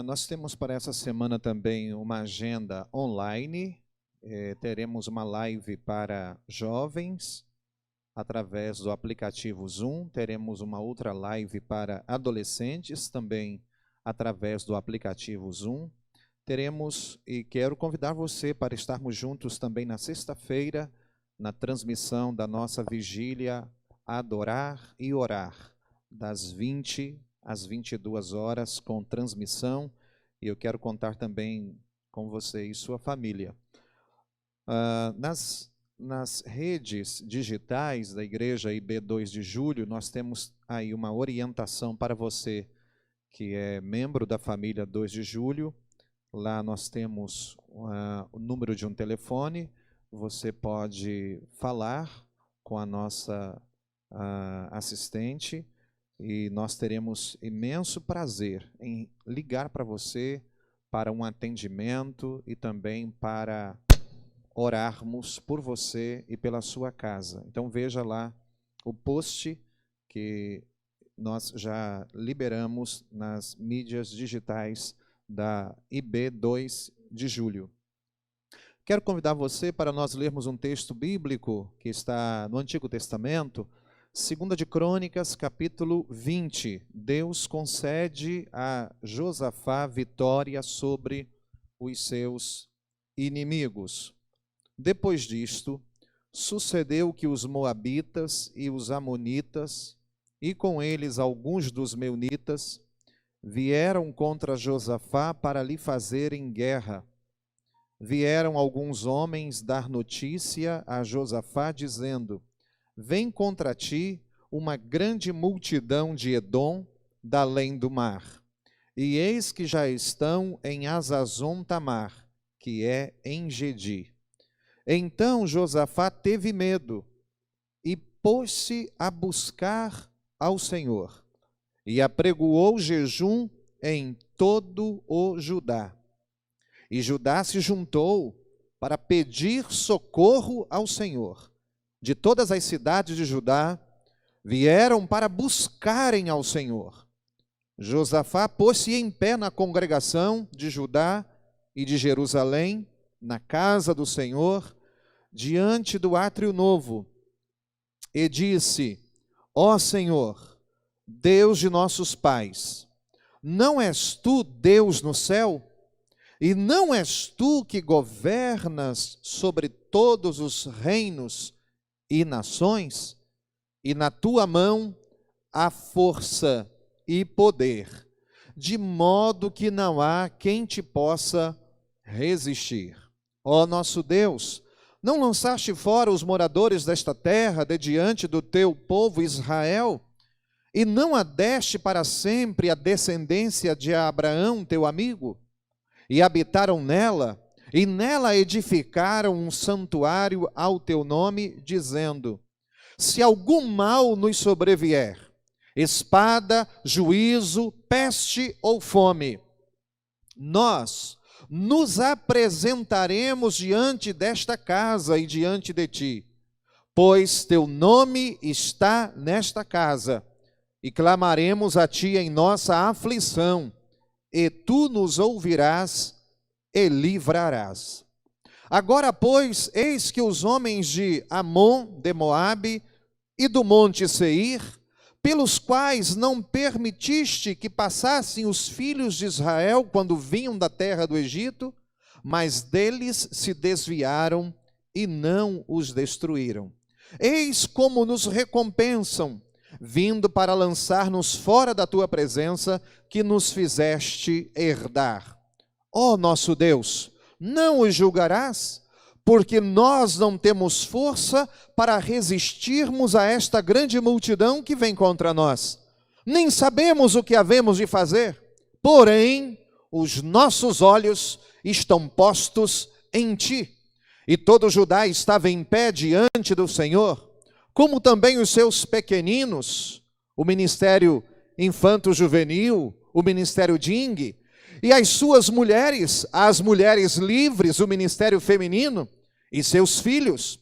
Nós temos para essa semana também uma agenda online. Teremos uma live para jovens através do aplicativo Zoom. Teremos uma outra live para adolescentes também através do aplicativo Zoom. Teremos, e quero convidar você para estarmos juntos também na sexta-feira, na transmissão da nossa vigília Adorar e Orar, das 20 às 22 horas, com transmissão, e eu quero contar também com você e sua família. Nas redes digitais da Igreja IB 2 de Julho, nós temos aí uma orientação para você que é membro da família 2 de Julho. Lá nós temos o número de um telefone, você pode falar com a nossa assistente, e nós teremos imenso prazer em ligar para você para um atendimento e também para orarmos por você e pela sua casa. Então veja lá o post que nós já liberamos nas mídias digitais da IB 2 de Julho. Quero convidar você para nós lermos um texto bíblico que está no Antigo Testamento, 2 de Crônicas, capítulo 20. Deus concede a Josafá vitória sobre os seus inimigos. Depois disto, sucedeu que os moabitas e os amonitas, e com eles alguns dos meunitas, vieram contra Josafá para lhe fazerem guerra. Vieram alguns homens dar notícia a Josafá, dizendo: vem contra ti uma grande multidão de Edom, da além do mar. E eis que já estão em Hazazon Tamar, que é em Gedi. Então Josafá teve medo e pôs-se a buscar ao Senhor, e apregoou jejum em todo o Judá. E Judá se juntou para pedir socorro ao Senhor. De todas as cidades de Judá, vieram para buscarem ao Senhor. Josafá pôs-se em pé na congregação de Judá e de Jerusalém, na casa do Senhor, diante do átrio novo, e disse: ó Senhor, Deus de nossos pais, não és tu Deus no céu? E não és tu que governas sobre todos os reinos e nações? E na tua mão há força e poder, de modo que não há quem te possa resistir. Ó nosso Deus, não lançaste fora os moradores desta terra de diante do teu povo Israel? E não a deste para sempre a descendência de Abraão, teu amigo? E habitaram nela, e nela edificaram um santuário ao teu nome, dizendo: se algum mal nos sobrevier, espada, juízo, peste ou fome, nós nos apresentaremos diante desta casa e diante de ti, pois teu nome está nesta casa, e clamaremos a ti em nossa aflição, e tu nos ouvirás e livrarás. Agora, pois, eis que os homens de Amon, de Moabe, e do monte Seir, pelos quais não permitiste que passassem os filhos de Israel quando vinham da terra do Egito, mas deles se desviaram e não os destruíram. Eis como nos recompensam, vindo para lançar-nos fora da tua presença, que nos fizeste herdar. Ó nosso Deus, não os julgarás? Porque nós não temos força para resistirmos a esta grande multidão que vem contra nós. Nem sabemos o que havemos de fazer, porém os nossos olhos estão postos em ti. E todo Judá estava em pé diante do Senhor, como também os seus pequeninos, o ministério infanto-juvenil, o ministério Ding, e as suas mulheres, as mulheres livres, o ministério feminino, e seus filhos.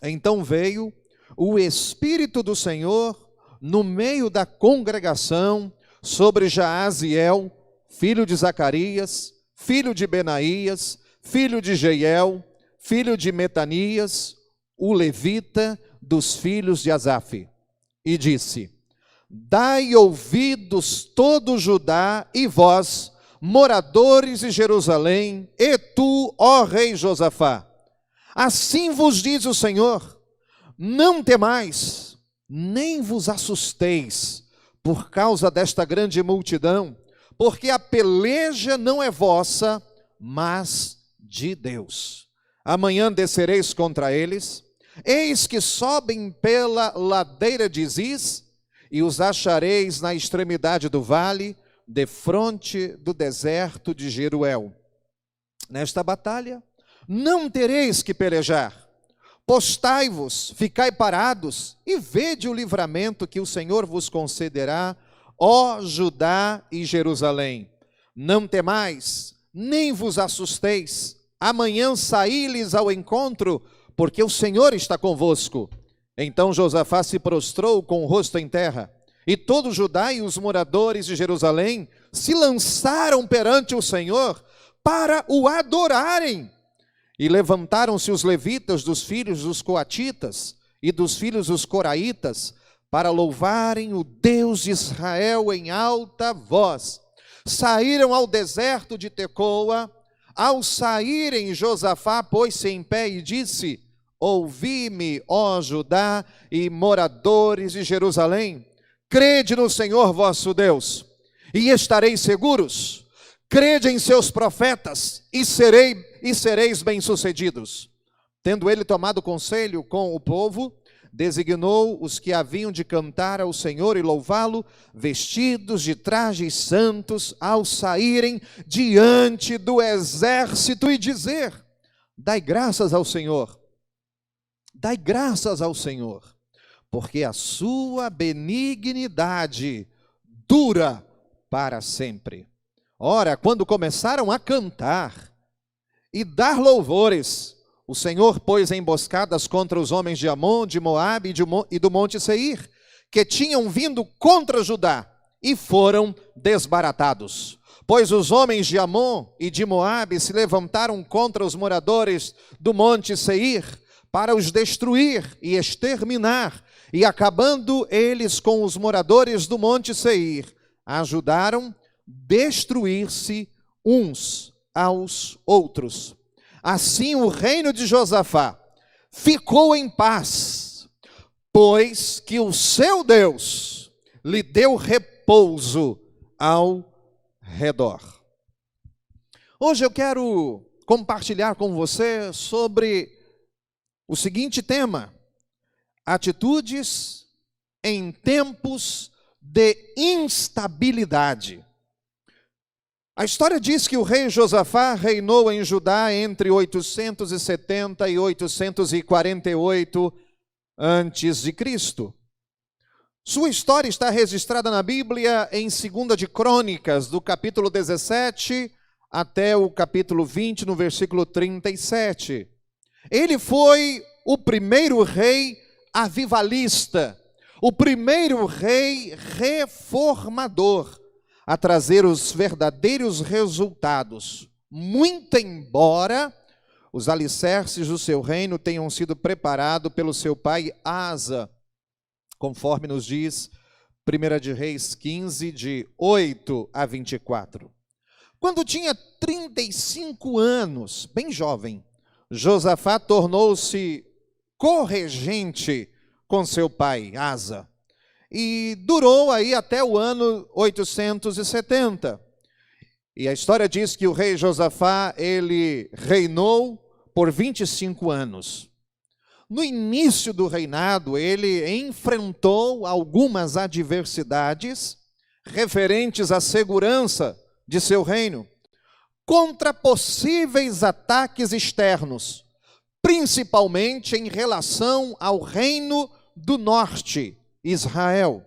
Então veio o Espírito do Senhor no meio da congregação sobre Jaaziel, filho de Zacarias, filho de Benaías, filho de Jeiel, filho de Metanias, o levita dos filhos de Asaf, e disse: dai ouvidos todo Judá e vós, moradores de Jerusalém, e tu, ó rei Josafá, assim vos diz o Senhor: não temais, nem vos assusteis por causa desta grande multidão, porque a peleja não é vossa, mas de Deus. Amanhã descereis contra eles, eis que sobem pela ladeira de Ziz, e os achareis na extremidade do vale, defronte do deserto de Jeruel. Nesta batalha não tereis que pelejar. Postai-vos, ficai parados, e vede o livramento que o Senhor vos concederá, ó Judá e Jerusalém. Não temais, nem vos assusteis. Amanhã saí-lhes ao encontro, porque o Senhor está convosco. Então Josafá se prostrou com o rosto em terra, e todo Judá e os moradores de Jerusalém se lançaram perante o Senhor para o adorarem. E levantaram-se os levitas dos filhos dos coatitas e dos filhos dos coraitas para louvarem o Deus de Israel em alta voz. Saíram ao deserto de Tecoa. Ao saírem, Josafá pôs-se em pé e disse: ouvi-me, ó Judá e moradores de Jerusalém, crede no Senhor vosso Deus, e estareis seguros. Crede em seus profetas, e sereis bem-sucedidos. Tendo ele tomado conselho com o povo, designou os que haviam de cantar ao Senhor e louvá-lo, vestidos de trajes santos, ao saírem diante do exército e dizer: dai graças ao Senhor, dai graças ao Senhor, porque a sua benignidade dura para sempre. Ora, quando começaram a cantar e dar louvores, o Senhor pôs emboscadas contra os homens de Amon, de Moabe e do monte Seir, que tinham vindo contra Judá, e foram desbaratados. Pois os homens de Amon e de Moabe se levantaram contra os moradores do monte Seir, para os destruir e exterminar, e acabando eles com os moradores do monte Seir, ajudaram destruir-se uns aos outros. Assim o reino de Josafá ficou em paz, pois que o seu Deus lhe deu repouso ao redor. Hoje eu quero compartilhar com você sobre o seguinte tema: atitudes em tempos de instabilidade. A história diz que o rei Josafá reinou em Judá entre 870 e 848 antes de Cristo. Sua história está registrada na Bíblia em 2 de Crônicas, do capítulo 17 até o capítulo 20, no versículo 37. Ele foi o primeiro rei avivalista, o primeiro rei reformador a trazer os verdadeiros resultados, muito embora os alicerces do seu reino tenham sido preparados pelo seu pai Asa, conforme nos diz 1 de Reis 15, de 8 a 24. Quando tinha 35 anos, bem jovem, Josafá tornou-se corregente com seu pai Asa, e durou aí até o ano 870. E a história diz que o rei Josafá, ele reinou por 25 anos. No início do reinado, ele enfrentou algumas adversidades referentes à segurança de seu reino, contra possíveis ataques externos, principalmente em relação ao reino do norte, Israel.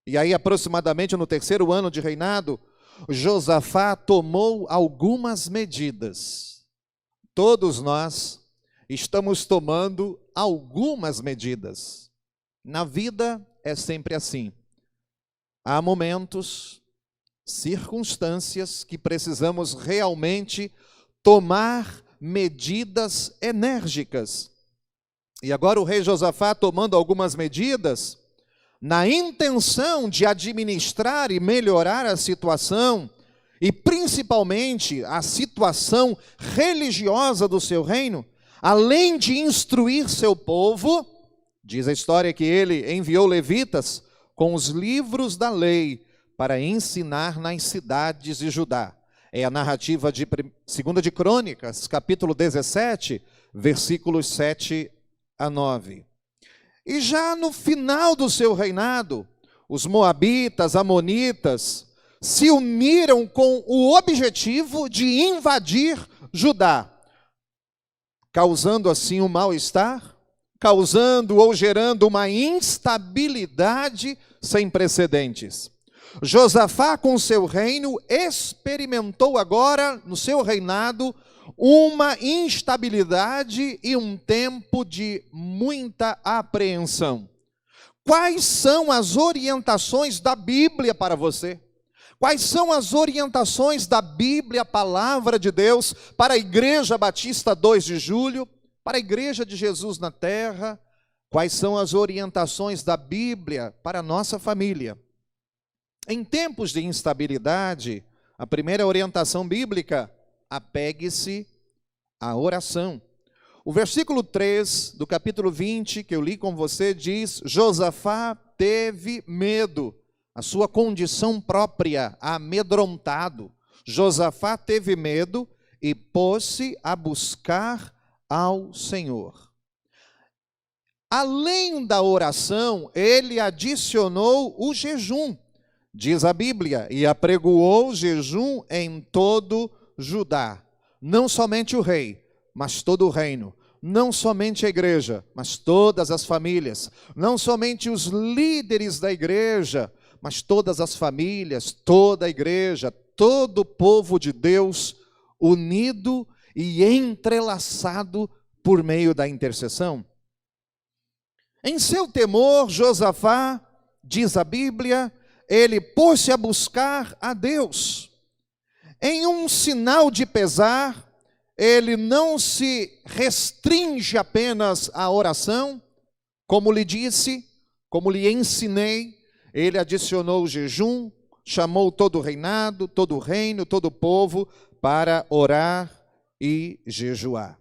E aí, aproximadamente no 3º ano de reinado, Josafá tomou algumas medidas. Todos nós estamos tomando algumas medidas. Na vida é sempre assim. Há momentos, circunstâncias que precisamos realmente tomar medidas enérgicas. E agora o rei Josafá, tomando algumas medidas, na intenção de administrar e melhorar a situação, e principalmente a situação religiosa do seu reino, além de instruir seu povo, diz a história que ele enviou levitas com os livros da lei para ensinar nas cidades de Judá. É a narrativa de 2 de Crônicas, capítulo 17, versículos 7 a 9. E já no final do seu reinado, os moabitas, amonitas, se uniram com o objetivo de invadir Judá, causando assim um mal-estar, causando ou gerando uma instabilidade sem precedentes. Josafá, com seu reino, experimentou agora, no seu reinado, uma instabilidade e um tempo de muita apreensão. Quais são as orientações da Bíblia para você? Quais são as orientações da Bíblia, a palavra de Deus, para a Igreja Batista 2 de Julho, para a Igreja de Jesus na Terra? Quais são as orientações da Bíblia para a nossa família? Em tempos de instabilidade, a primeira orientação bíblica: apegue-se à oração. O versículo 3 do capítulo 20, que eu li com você, diz: Josafá teve medo, a sua condição própria, amedrontado. Josafá teve medo e pôs-se a buscar ao Senhor. Além da oração, ele adicionou o jejum. Diz a Bíblia: e apregoou jejum em todo Judá. Não somente o rei, mas todo o reino. Não somente a igreja, mas todas as famílias. Não somente os líderes da igreja, mas todas as famílias, toda a igreja, todo o povo de Deus, unido e entrelaçado por meio da intercessão. Em seu temor, Josafá, diz a Bíblia, ele pôs-se a buscar a Deus. Em um sinal de pesar, ele não se restringe apenas à oração, como lhe disse, como lhe ensinei, ele adicionou o jejum, chamou todo o reinado, todo o reino, todo o povo para orar e jejuar.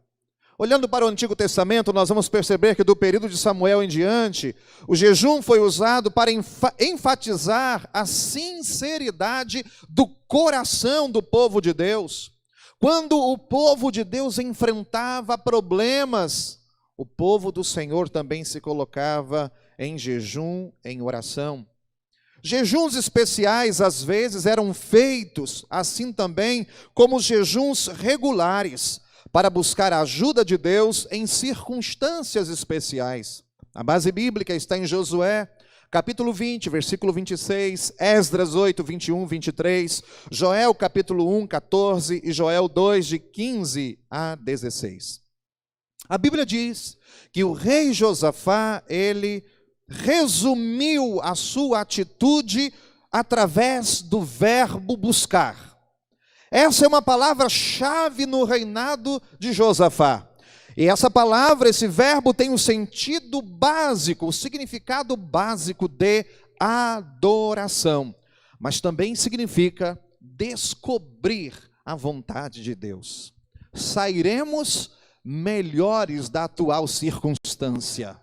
Olhando para o Antigo Testamento, nós vamos perceber que do período de Samuel em diante, o jejum foi usado para enfatizar a sinceridade do coração do povo de Deus. Quando o povo de Deus enfrentava problemas, o povo do Senhor também se colocava em jejum, em oração. Jejuns especiais, às vezes, eram feitos, assim também, como jejuns regulares, para buscar a ajuda de Deus em circunstâncias especiais. A base bíblica está em Josué, capítulo 20, versículo 26, Esdras 8, 21, 23, Joel, capítulo 1, 14 e Joel 2, de 15 a 16. A Bíblia diz que o rei Josafá, ele resumiu a sua atitude através do verbo buscar. Essa é uma palavra-chave no reinado de Josafá. E essa palavra, esse verbo tem um sentido básico, o significado básico de adoração. Mas também significa descobrir a vontade de Deus. Sairemos melhores da atual circunstância.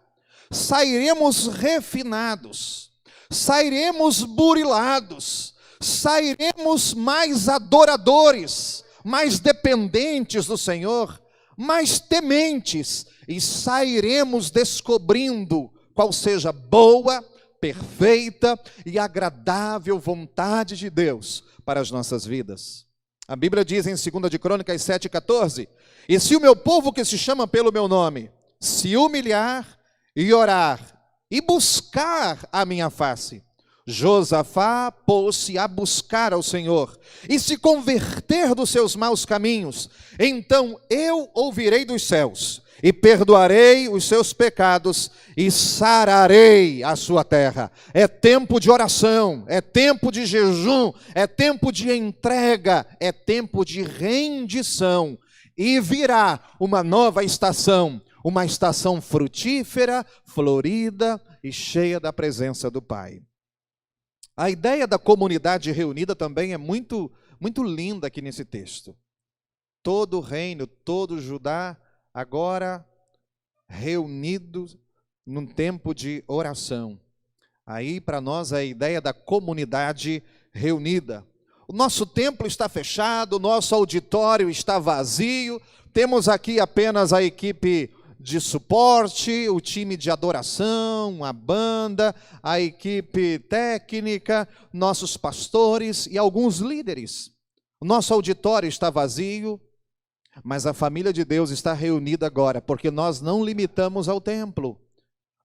Sairemos refinados. Sairemos burilados. Sairemos mais adoradores, mais dependentes do Senhor, mais tementes, e sairemos descobrindo qual seja boa, perfeita e agradável vontade de Deus para as nossas vidas. A Bíblia diz em 2 de Crônicas 7,14: e se o meu povo que se chama pelo meu nome se humilhar e orar e buscar a minha face, Josafá pôs-se a buscar ao Senhor e se converter dos seus maus caminhos, então eu ouvirei dos céus e perdoarei os seus pecados e sararei a sua terra. É tempo de oração, é tempo de jejum, é tempo de entrega, é tempo de rendição. E virá uma nova estação, uma estação frutífera, florida e cheia da presença do Pai. A ideia da comunidade reunida também é muito linda aqui nesse texto. Todo o reino, todo Judá, agora reunido num tempo de oração. Aí para nós a ideia da comunidade reunida. O nosso templo está fechado, o nosso auditório está vazio, temos aqui apenas a equipe de suporte, o time de adoração, a banda, a equipe técnica, nossos pastores e alguns líderes. O nosso auditório está vazio, mas a família de Deus está reunida agora, porque nós não limitamos ao templo,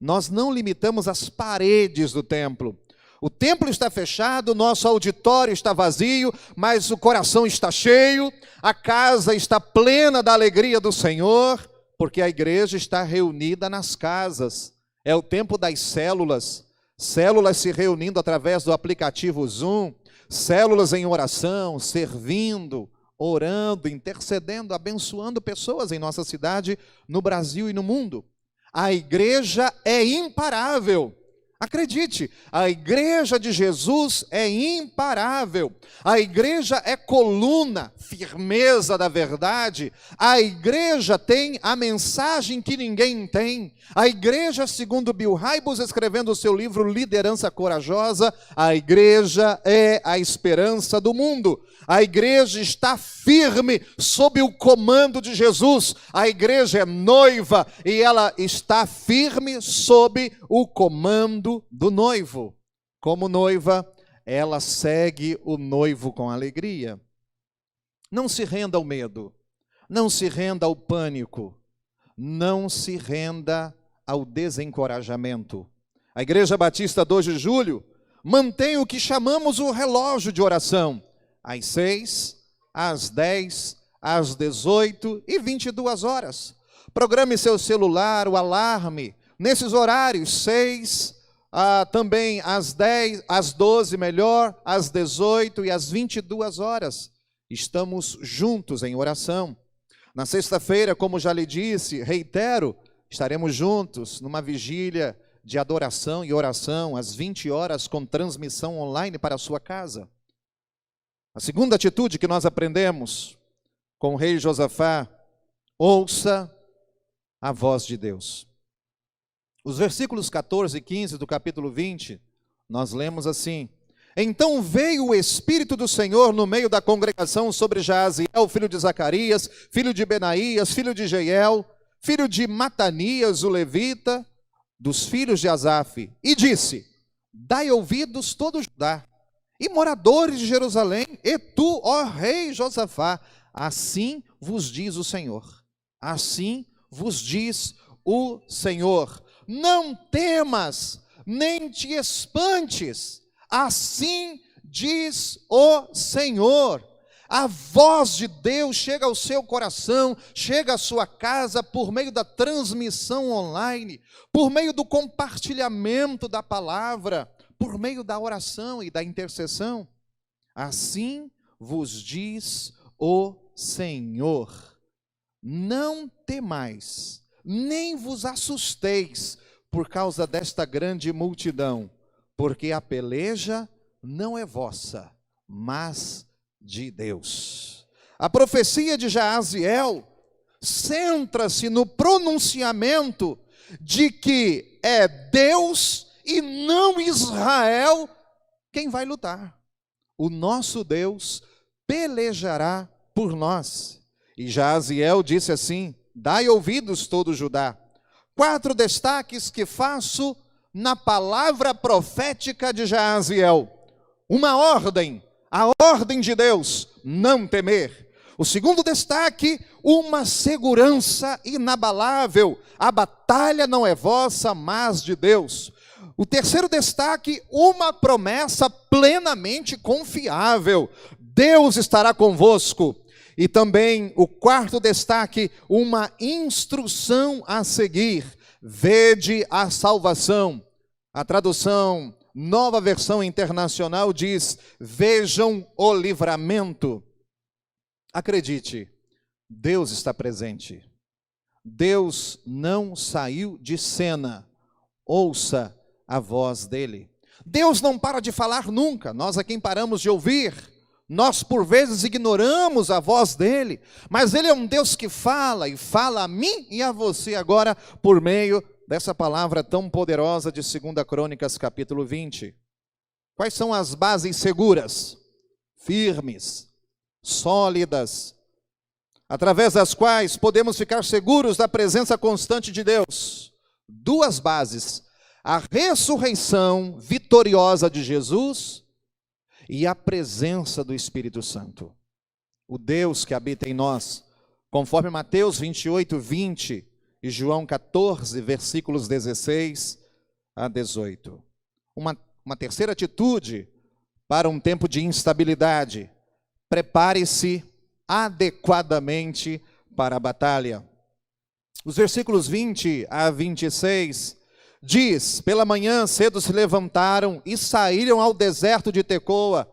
nós não limitamos as paredes do templo. O templo está fechado, o nosso auditório está vazio, mas o coração está cheio, a casa está plena da alegria do Senhor, porque a igreja está reunida nas casas. É o tempo das células, células se reunindo através do aplicativo Zoom, células em oração, servindo, orando, intercedendo, abençoando pessoas em nossa cidade, no Brasil e no mundo. A igreja é imparável. Acredite, a igreja de Jesus é imparável. A igreja é coluna, firmeza da verdade. A igreja tem a mensagem que ninguém tem. A igreja, segundo Bill Hybels, escrevendo o seu livro Liderança Corajosa, a igreja é a esperança do mundo. A igreja está firme sob o comando de Jesus. A igreja é noiva e ela está firme sob o comando do noivo. Como noiva, ela segue o noivo com alegria. Não se renda ao medo, não se renda ao pânico, não se renda ao desencorajamento. A Igreja Batista 2 de Julho mantém o que chamamos o relógio de oração. Às 6, às 10, às 18 e 22 horas. Programe seu celular, o alarme, nesses horários, 6, também às 10, às 12 melhor, às 18 e às 22 horas. Estamos juntos em oração. Na sexta-feira, como já lhe disse, reitero, estaremos juntos numa vigília de adoração e oração, às 20 horas, com transmissão online para a sua casa. A segunda atitude que nós aprendemos com o rei Josafá: ouça a voz de Deus. Os versículos 14 e 15 do capítulo 20, nós lemos assim: então veio o Espírito do Senhor no meio da congregação sobre Jaaziel, filho de Zacarias, filho de Benaías, filho de Jeiel, filho de Matanias, o levita, dos filhos de Asaf, e disse: dai ouvidos todo Judá, e moradores de Jerusalém, e tu, ó rei Josafá, assim vos diz o Senhor, assim vos diz o Senhor, não temas, nem te espantes, assim diz o Senhor. A voz de Deus chega ao seu coração, chega à sua casa por meio da transmissão online, por meio do compartilhamento da palavra, por meio da oração e da intercessão. Assim vos diz o Senhor: não temais, nem vos assusteis por causa desta grande multidão, porque a peleja não é vossa, mas de Deus. A profecia de Jaaziel centra-se no pronunciamento de que é Deus e não Israel quem vai lutar. O nosso Deus pelejará por nós. E Jaaziel disse assim: dai ouvidos todo Judá. 4 destaques que faço na palavra profética de Jaaziel. Uma ordem, a ordem de Deus: não temer. O segundo destaque, uma segurança inabalável: a batalha não é vossa, mas de Deus. O terceiro destaque, uma promessa plenamente confiável: Deus estará convosco. E também o quarto destaque, uma instrução a seguir. Vede a salvação. A tradução Nova Versão Internacional diz: vejam o livramento. Acredite, Deus está presente. Deus não saiu de cena. Ouça a voz dele. Deus não para de falar nunca. Nós é quem paramos de ouvir. Nós, por vezes, ignoramos a voz dele, mas ele é um Deus que fala, e fala a mim e a você agora, por meio dessa palavra tão poderosa de 2 Crônicas, capítulo 20. Quais são as bases seguras, firmes, sólidas, através das quais podemos ficar seguros da presença constante de Deus? Duas bases: a ressurreição vitoriosa de Jesus e a presença do Espírito Santo, o Deus que habita em nós, conforme Mateus 28, 20 e João 14, versículos 16 a 18. Uma terceira atitude para um tempo de instabilidade: prepare-se adequadamente para a batalha. Os versículos 20 a 26 diz: pela manhã cedo se levantaram e saíram ao deserto de Tecoa.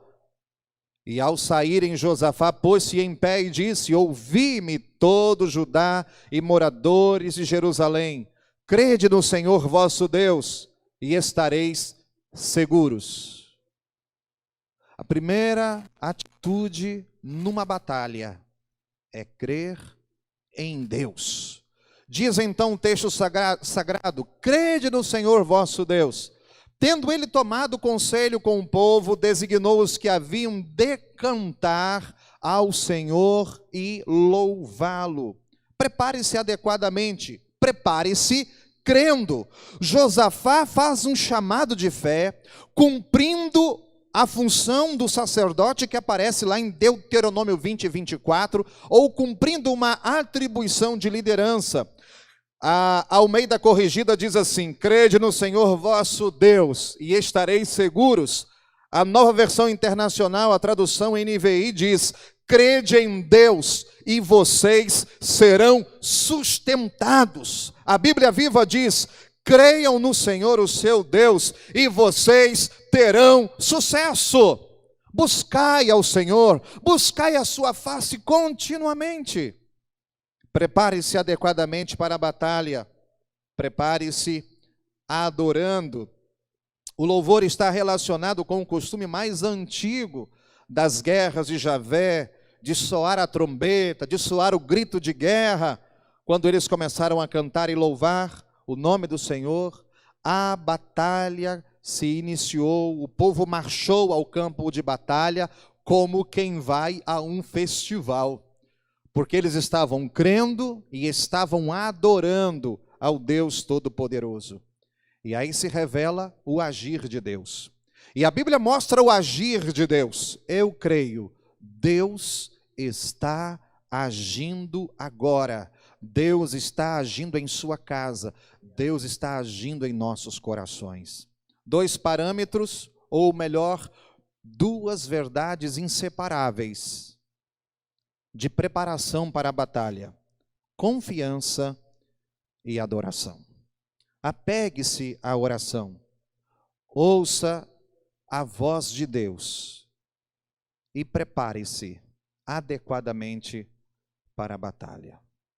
E ao saírem, Josafá pôs-se em pé e disse: ouvi-me todo Judá e moradores de Jerusalém, crede no Senhor vosso Deus e estareis seguros. A primeira atitude numa batalha é crer em Deus. Diz então o texto sagrado: crede no Senhor vosso Deus. Tendo ele tomado conselho com o povo, designou os que haviam de cantar ao Senhor e louvá-lo. Prepare-se adequadamente, prepare-se crendo. Josafá faz um chamado de fé, cumprindo a função do sacerdote que aparece lá em Deuteronômio 20 e 24, ou cumprindo uma atribuição de liderança. A Almeida Corrigida diz assim: crede no Senhor vosso Deus e estareis seguros. A Nova Versão Internacional, a tradução NVI diz: crede em Deus e vocês serão sustentados. A Bíblia Viva diz: creiam no Senhor o seu Deus e vocês terão sucesso. Buscai ao Senhor, buscai a sua face continuamente. Prepare-se adequadamente para a batalha, prepare-se adorando. O louvor está relacionado com o costume mais antigo das guerras de Javé, de soar a trombeta, de soar o grito de guerra. Quando eles começaram a cantar e louvar o nome do Senhor, a batalha se iniciou, o povo marchou ao campo de batalha como quem vai a um festival. Porque eles estavam crendo e estavam adorando ao Deus Todo-Poderoso. E aí se revela o agir de Deus. E a Bíblia mostra o agir de Deus. Eu creio, Deus está agindo agora. Deus está agindo em sua casa. Deus está agindo em nossos corações. Dois parâmetros, ou melhor, duas verdades inseparáveis de preparação para a batalha: confiança e adoração. Apegue-se à oração, ouça a voz de Deus e prepare-se adequadamente para a batalha.